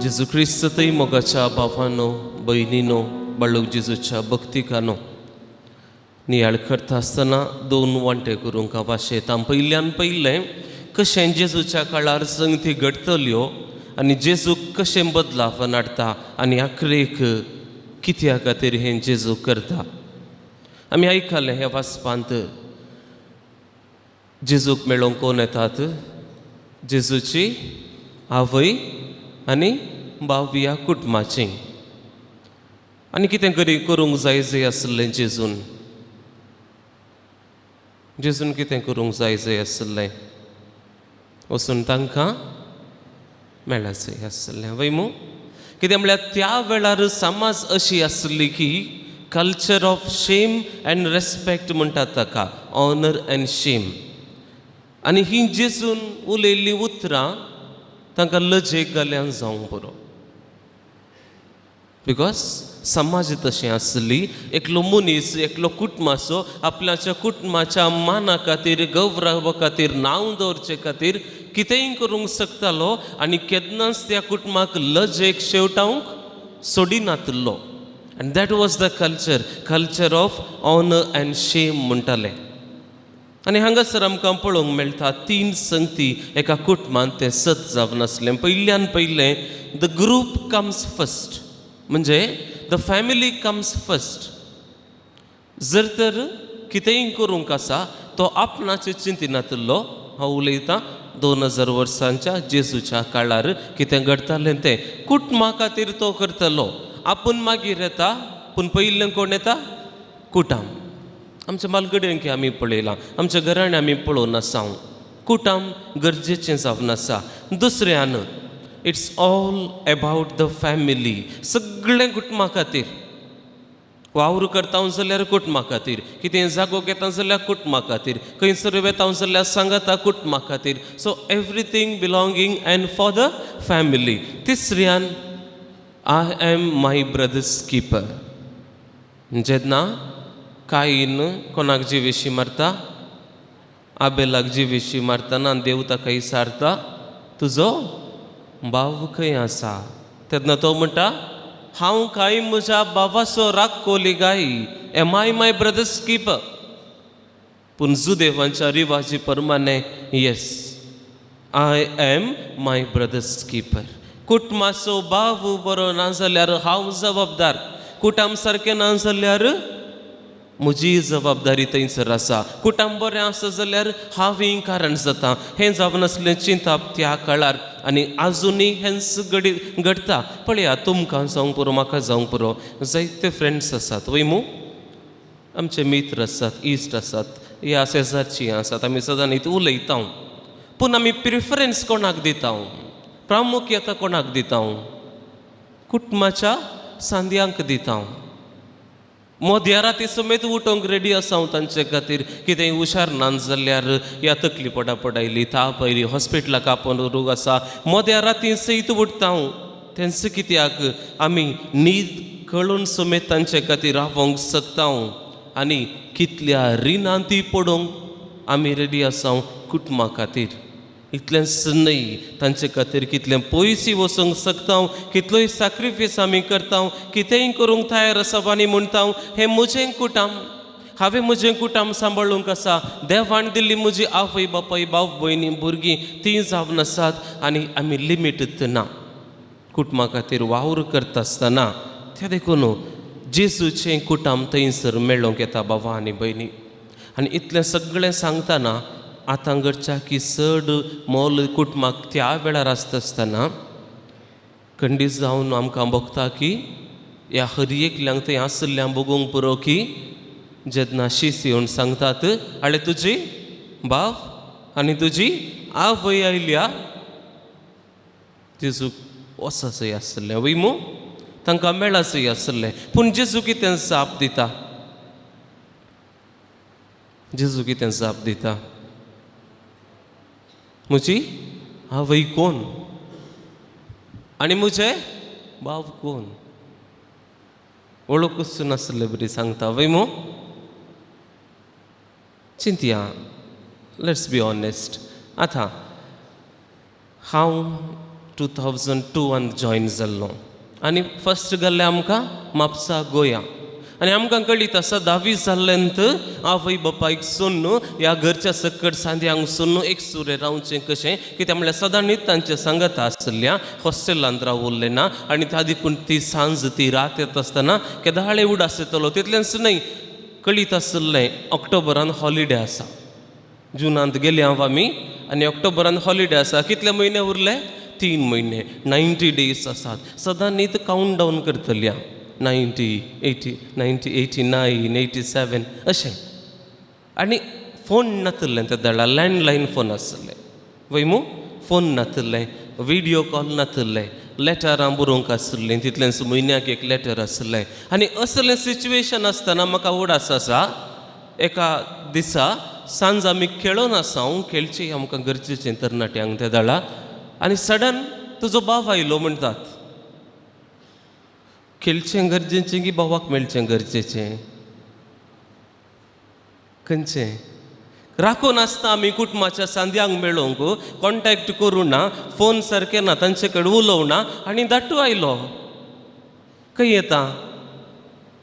जेजू क्रिस्ततय मोगाच्या भावांनो बहिणीनो बाळूक जेजूच्या भक्तिकानो नियाळ करता आसतना दोन वांटे करूंक वाशेता पयल्यान पयलें कशें जेजूच्या काळार संगती घडटल्यो आनी जेजूक कशें बदलाव हाडटा आनी आखरेक कित्या खातीर हें जेजू करता. आमी आयकलें ह्या वाचपांत जेजूक मेळोवंक कोण येतात? जेजूची आवय आनी भाव ह्या कुटुंबाची. आनी कितें करूंक जाय आसलें जेजून कितें करूंक जाय आसलें? वचून तांकां मेळ्ळा जाय आसलें वय मू. कितें म्हळ्यार त्या वेळार समाज अशी आसली की culture of shame and respect म्हणटात ताका, ऑनर एंड शेम. आनी ही जेजून उलयल्लीं उतरां तांकां लजेक घाल्यांक जावंक पुरो. बिकॉज समाज तशें आसली. एकलो मनीस एकलो कुटुंबाचो आपल्याच्या कुटुंबाच्या माना खातीर गौरवा खातीर नांव दवरचे खातीर कितेंय करूंक शकतालो आनी केन्नाच त्या कुटुंबाक लजेक शेवटावंक सोडिनातलो. आनी that was the culture of honour and shame म्हणटाले. आनी हांगासर आमकां पळोवंक मेळटा तीन संगती एका कुटुंबांत तें सत जावन आसलें. पयल्यान पयलें द ग्रूप कम्स फर्स्ट, म्हणजे द फॅमिली कम्स फर्स्ट. जर तर कितेंय करूंक आसा तो आपणाचे चिंतिनातलो. हांव उलयतां 2000 वर्सांच्या जेजूच्या काळार कितें घडटालें तें. कुटुंबा खातीर तो करतलो. आपूण मागीर येता, पूण पयलें कोण येता? कुटुंब. आमच्या मालगड्यांक आमी पळयलां, आमच्या घरांनी आमी पळोवन आसा कुटुंब गरजेचें जावन आसा. दुसऱ्यान it's all about the family. सगळें कुटुंबा खातीर. वावर करता जाल्यार कुटुंबा खातीर, कितें जागो घेता जाल्यार कुटुंबा खातीर, खंयसर वेता जाल्यार सांगाता कुटुंबा खातीर. So everything belonging and for the family. तिसऱ्यान I am my brother's keeper. जेन्ना कायन कोणाक जीवेशी मारता? आबेलाक जीवेशी मारतना देव ताका विचारता तुजो भाव खंय आसा? तेन्ना तो म्हणटा हांव काय म्हज्या बाबाचो राखोली गाय. Am I my brother's keeper? पूण जुदेवांच्या रिवाजी प्रमाणे yes, I am my brother's keeper. कुटुंबाचो भाव बरो ना जाल्यार हांव जबाबदार. कुटुंब सारकें ना जाल्यार म्हजी जबाबदारी थंयसर आसा. कुटुंब बरें आसा जाल्यार हांवें कारण जाता. हें जावन आसलें चिंतप त्या काळार आनी आजुनूय हेंच घडटा. पळया, तुमकां जावंक पुरो, म्हाका जावंक पुरो, जायते फ्रेंड्स आसात वय मू. आमचे मित्र आसात, इश्ट आसात, ह्या शेजारचीं आसात, आमी सदां न्ही उलयता. पूण आमी प्रिफरन्स कोणाक दिता? प्रामुख्यता कोणाक दिता? कुटुंबाच्या सांद्यांक दिता. मध्या राती समेत उठोंक रेडी आसा तांचे खातीर. कितेंय हुशार ना जाल्यार या तकली पडायली, ताप आयली, हॉस्पिटलाक आपोवन रोग आसा, मध्या राती सयत उठता. तेंच कित्याक आमी न्हीद कळून समेत तांचे खातीर रावोंक शकता. आनी कितल्या रिणांती पडोवंक आमी रेडी आसा कुटुंबा खातीर. इतलेंच न्हय, तांचे खातीर कितलें पयस वचूंक शकता, कितलोय सॅक्रिफायस आमी करता, कितेंय करूंक तयार आसा आनी म्हणटा हें म्हजें कुटुंब, हांवें म्हजें कुटुंब सांबाळूंक आसा. देवान दिल्ली म्हजी आवय बापाय भाव भयणी भुरगीं तीं जावन आसात आनी आमी लिमीट ना. कुटुंबा खातीर वावर करता आसतना त्या देखून जेजूचें कुटुंब थंयसर मेळोंक येता भावां आनी भयणी. आनी इतलें सगळें सांगतना आतां घडच्या की चड मोल कुटुंबाक त्या वेळार आसता आसतना खंडीत जावन आमकां बगता की ह्या हर एकल्यांक थंय आसल्ल्यां बगूंक पुरो की जेन्ना शीस येवन सांगतात आळे तुजी भाव आनी तुजी आवय आयल्या. जेजू वसा जाय आसलें वय मू, तांकां मेळा जाय आसलें. पूण जेजू कितें जाप दिता? जेजू कितें जाप दिता? म्हजी आवय कोण आनी म्हजे भाव कोण? वळखूच नासलें बरी सांगता वय मू. चिंतया, लेट्स बी ऑनेस्ट. आतां हांव 2002 जॉयन जाल्लो आनी फर्स्ट गेल्ले आमकां म्हापसा गोंया आनी आमकां कळीत आसा 10 जाल्ल्यानंत आवय बापायक सोडून ह्या घरच्या सकट सांद्यांक सोडून एक सुरे रावचें कशें कित्याक म्हळ्यार सदांच तांचे सांगात आसल्या हॉस्टेलांत रावल्ले ना आनी त्या देखून ती सांज ती रात येता आसतना केदाळे उडास येतलो तितलेंच न्हय कळीत आसलें ऑक्टोबरान हॉलिडे आसा जुनांत गेले हांव आमी आनी ऑक्टोबरान हॉलिडे आसा कितले म्हयने उरले 3 म्हयने 90 डेज आसात सदां न्हीद कावंट डावन करतली 90, 80, 90, 89, 87 अशें आनी फोन नासले त्या दळा लँडलायन फोन आसले वयमू फोन नासले व्हिडियो कॉल नासले लेटरां बरोवंक आसलें तितलेंच म्हयन्याक एक लेटर आसलें आनी असलें सिच्युएशन आसतना म्हाका उडास आसा एका दिसा सांज आमी खेळोन आसा हांव खेळची आमकां गरजेचें तरणाट्यांक त्या दळा आनी सडन तुजो भाव आयलो म्हणटात खेळचें गरजेचें की भावाक मेळचें गरजेचें खंयचें राखून आसता आमी कुटुंबाच्या सांद्यांक मेळोवंक कॉन्टॅक्ट करूं ना फोन सारके ना तांचे कडेन उलोवना आनी धाट्टू आयलो खंय येता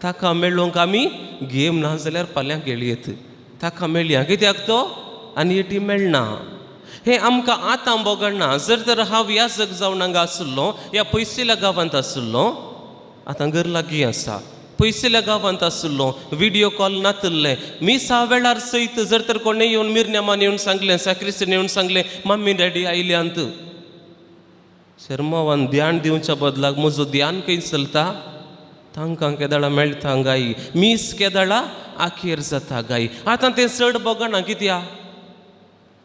ताका मेळोवंक आमी गेम ना जाल्यार फाल्यां खेळयेत ताका मेळया कित्याक तो आनी एटी मेळना हे आमकां आतां बोगडना जर तर हांव ह्या जग जावन हांगा आसलो ह्या पयसल्या गांवांत आसलो आतां घर लागीं आसा पयसल्या गांवांत आसलो व्हिडियो कॉल नासले मी 6 वेळार सयत जर तर कोणें येवन मिरण्यामान येवन सांगलें सॅक्रिस्टीन येवन सांगलें मम्मी डॅडी आयल्यांत शर्मावान ध्यान दिवच्या बदलाक म्हजो ध्यान खंय चलता तांकां केदाळा मेळटा गायी मीस केदाळा आखेर जाता गायी आतां तें चड बगना कित्याक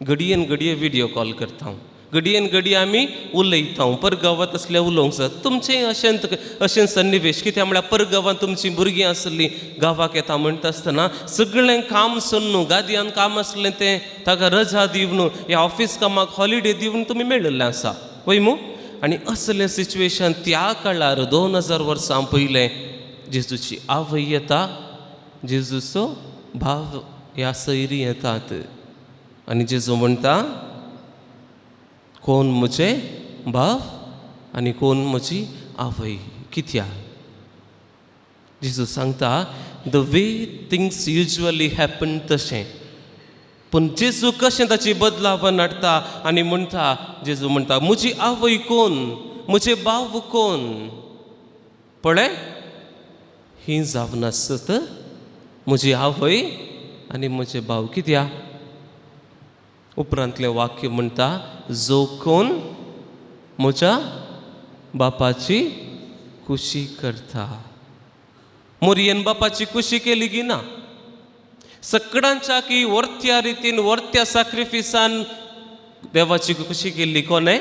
घडयेन घडये व्हिडियो कॉल करता हांव घडयेन घडये आमी उलयता परगांवांत असले उलोवंक जाय तुमचें अशें सन्निवेश कित्याक म्हळ्यार परगांवांत तुमचीं भुरगीं आसलीं गांवाक येता म्हणटा आसतना सगळें काम सोडून गादयान काम आसलें तें ताका रजा दिवन ह्या ऑफीस कामाक हॉलिडे दिवन तुमी मेळिल्लें आसा वयमू आनी असलें सिच्युएशन त्या काळार 2000 वर्सां पयलें जेजूची आवय येता जेजूचो भाव ह्या सैरी येतात आनी जेजू म्हणटा कोण म्हजे भाव आनी कोण म्हजी आवय कित्याक जेजू सांगता the way things usually happen तशें पूण जेजू कशें ताची बदलावण हाडटा आनी म्हणटा जेजू म्हणटा म्हजी आवय कोण म्हजे भाव कोण पळय ही जावन आसत म्हजी आवय आनी म्हजे भाव कित्याक उपरांतलें वाक्य म्हणटा जो कोण म्हज्या बापाची खुशी करता मोरयेन बापाची खुशी केली की ना सगळ्यांच्या की वर्त्या रितीन वर्त्या सॅक्रिफिसान देवाची खुशी केली कोणे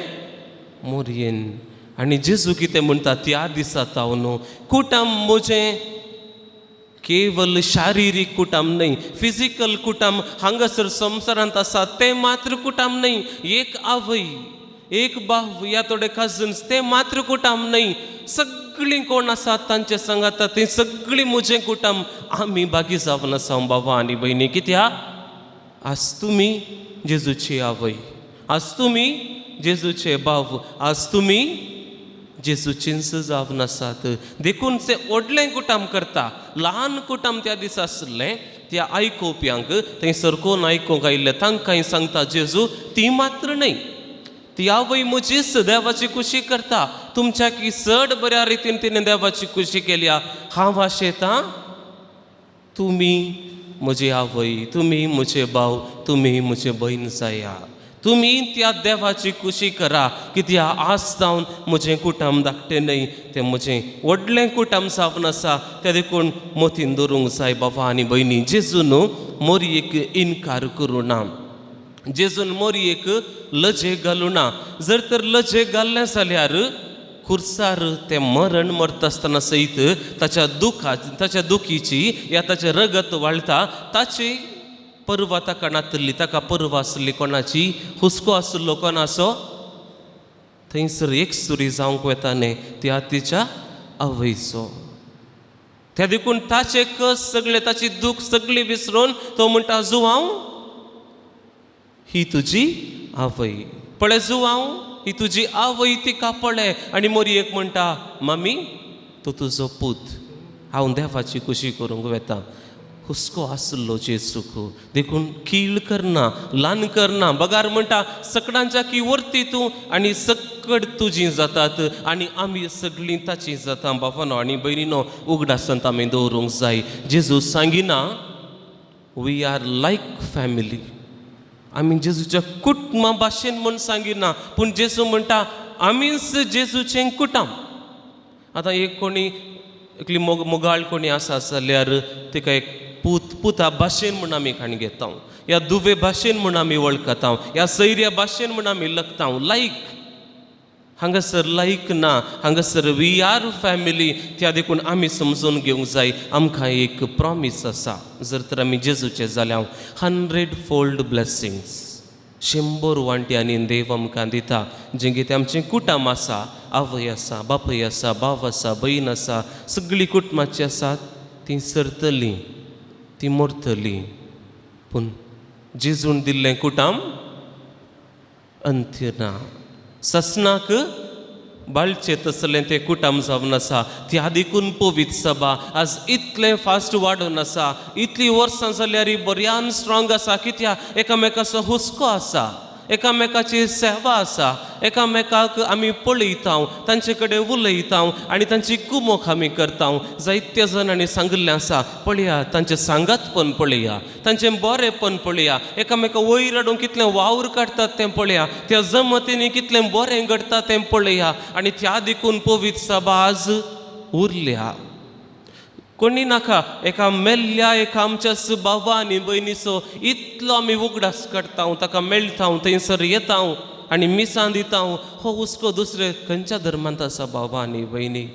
मोरयेन आनी जेजू कितें म्हणटा त्या दिसा हांव न्हू कुटुंब म्हजें केवल शारिरीक कुटुंब न्हय फिजिकल कुटुंब हांगासर संवसारांत आसा तें मात्र कुटुंब न्हय एक आवय एक भाव या थोडे कजन्स तें मात्र कुटुंब न्हय सगळीं कोण आसात तांचे सांगाता तें सगळीं म्हजें कुटुंब आमी बागी जावन आसा भावा आनी भयणी कित्याक आज तुमी जेजूची आवय आज तुमी जेजूचे भाव आज तुमी जेजूचींच जावन आसात देखून ते व्हडलें कुटुंब करता ल्हान कुटुंब त्या दिसा आसलें त्या आयकोप्यांक थंयसर कोण आयकोंक आयिल्ले तांकांय सांगता जेजू ती मात्र न्हय ती आवय म्हजीच देवाची खुशी करता तुमच्या की चड बऱ्या रितीन तिणें देवाची खुशी केल्या हांव आशेतां तुमी म्हजी आवय तुमी म्हजे भाव तुमी म्हजे भयण जाया तुमी त्या देवाची खुशी करा कित्याक आज जावन म्हजें कुटुंब धाकटें न्हय तें म्हजें व्हडलें कुटुंब जावन आसा तें देखून मोतीन दवरूंक जाय बाबा आनी भयणी जेजून मोरयेक इन्कार करूं ना जेजून मोरयेक लजे घालूं ना जर तर लजे घाल्लें जाल्यार खुर्सार तें मरण मरता आसतना सयत ताच्या दुखीची या ताचें रगत वाळटा ताची परवा ताका नातली ताका परवा आसली कोणाची हुस्को आसलो कोणाचो थंयसर एक सुरी जावंक वता न्ही त्या तिच्या आवयचो त्या देखून ताचे कस सगळे ताची दूख सगळी विसरून तो म्हणटा जुवांव ही तुजी आवय पळय जुवांव ही तुजी आवय तिका पळय आनी मोरयेक म्हणटा मम्मी तो तुजो पूत हांव देवाची कुशी करूंक वेता. हुस्को आसलो जेजूक देखून कीळ करना ल्हान करना. बगार म्हणटा सकडांच्या की वर्ती तूं आनी सकड तुजी जातात आनी आमी सगळीं ताची जाता. बाबानो आनी भयणीनो उगडासंत आमी दवरूंक जाय. जेजू सांगिना वी आर लायक फॅमिली. आमी जेजूच्या कुटुंबा भाशेन म्हूण सांगिना पूण जेजू म्हणटा आमीच जेजूचें कुटुंब. आतां एक कोणी एकली मोगाळ कोणी आसा जाल्यार तिका एक पुता भाशेन म्हूण आमी खाण घेता, या दुवे भाशेन म्हूण आमी वळखता, या सैर्या भाशेन म्हूण आमी लगता. लायक हांगासर लायक ना, हांगासर वी आर फॅमिली. त्या देखून आमी समजून घेवंक जाय आमकां एक प्रॉमीस आसा. जर तर आमी जेजूचे जाल्यार 100-fold ब्लेसिंग्स 100 वांट्यांनी देव आमकां दिता. जें कितें आमचें कुटुंब आसा, आवय आसा, बापूय आसा, भाव आसा, भयण आसा, सगळीं कुटुंबाची आसात तीं सरतलीं, तीं मरतलीं. पूण जेजून दिल्लें कुटुंब अंत्य ना. ससनाक बाळचें तसलें तें कुटुंब जावन आसा. त्या देखून पवित्र सभा आज इतलें फास्ट वाडून आसा, इतलीं वर्सां जाल्यार बऱ्यान स्ट्रॉंग आसा. कित्याक एकामेकाचो हुस्को आसा, एकामेकाची सेवा आसा, एकामेकाक आमी पळयता, तांचे कडेन उलयता आनी तांची कुमोक आमी करता. जायत्या जाणांनी सांगिल्लें आसा पळया तांचें सांगातपण पळया, तांचें बरेंपण पळया, एकामेका वयर हाडून कितलें वावर काडटात तें पळया, त्या जमतींनी कितलें बरें घडटा तें पळया. आनी त्या देखून पवित्र सभा आज उरल्या. कोणी नाका एका मेल्ल्या एका आमच्या भावा आनी भयणीचो इतलो आमी उगडास काडटा, ताका मेळटा, थंयसर येता आनी मिसां दिता. हो हुस्को दुसरे खंयच्या धर्मांत आसा भावा आनी भयणी?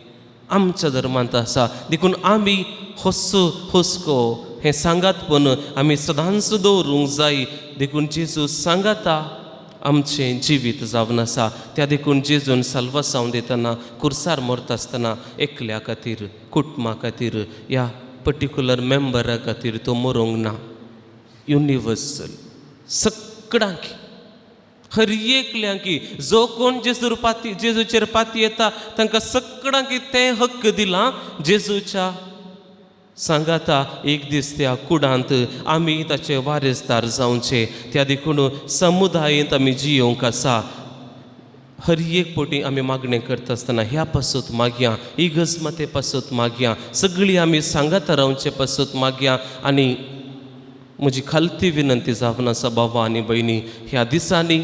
आमच्या धर्मांत आसा. देखून आमी हुस्को हें सांगातपण आमी सदांच दवरूंक जाय. देखून जेजू सांगाता आमचें जिवीत जावन आसा. त्या देखून जेजून साल्वासांव दितना कुर्सार मरता आसतना एकल्या खातीर, कुटुंबा खातीर, ह्या पर्टिक्युलर मेंबरा खातीर तो मरूंक ना. युनिवर्सल सगळ्यांक, हर एकल्यांक जो कोण जेजूचेर पाती येता तांकां सगळ्यांक तें हक्क दिला जेजूच्या सांगाता एक दीस त्या कुडांत आमी ताचे वारेसदार जावचे. त्या देखून समुदायांत आमी जियोंक आसा. हर एक पोटी आमी मागणें करता आसतना ह्या पासून मागया, इगर्ज पासून मागया, सगळीं आमी सांगाता रावचे पासून मागया. आनी म्हजी खालती विनंती जावन आसा भावा आनी भयणी, ह्या दिसांनी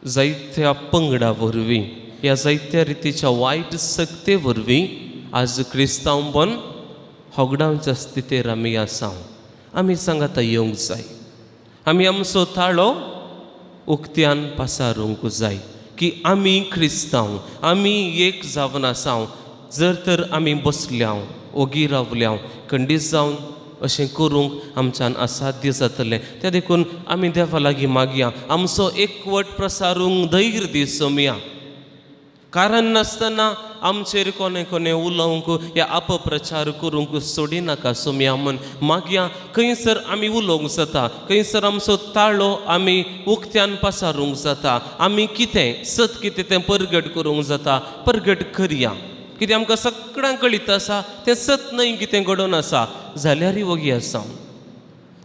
जायत्या पंगडा वरवीं, ह्या जायत्या रितीच्या वायट सक्ते वरवीं आज क्रिस्तांवपण होगडावच्या स्थितीर आमी आसा. आमी सांगाता येवंक जाय. आमी आमचो ताळो उक्त्यान पासारूंक जाय की आमी क्रिस्तांव, आमी एक जावन आसा. जर तर आमी बसल्या ओगी रावल्या खंडीत जावन अशें करूंक आमच्यान असाध्य जातलें. त्या देखून आमी देवा लागीं मागया आमचो एकवट प्रसारूंक धैर्य दी सोमया. कारण नासतना आमचेर कोणे कोणे उलोवंक या अपप्रचार करूंक सोडिनाका सोमया म्हूण मागया. खंयसर आमी उलोवंक जाता, खंयसर आमचो ताळो आमी उक्त्यान पासारूंक जाता, आमी कितें सत कितें तें परगट करूंक जाता, परगट करया. कितें आमकां सगळ्यांक कळीत आसा तें सत न्हय कितें घडोवन आसा जाल्यारय वगी आसा,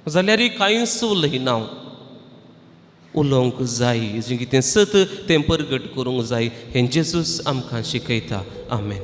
जाल्यारय कांयच उलयना. उलोवंक जाय, जें कितें सत तें परगट करूंक जाय. हें जेजूस आमकां शिकयता. आमेन.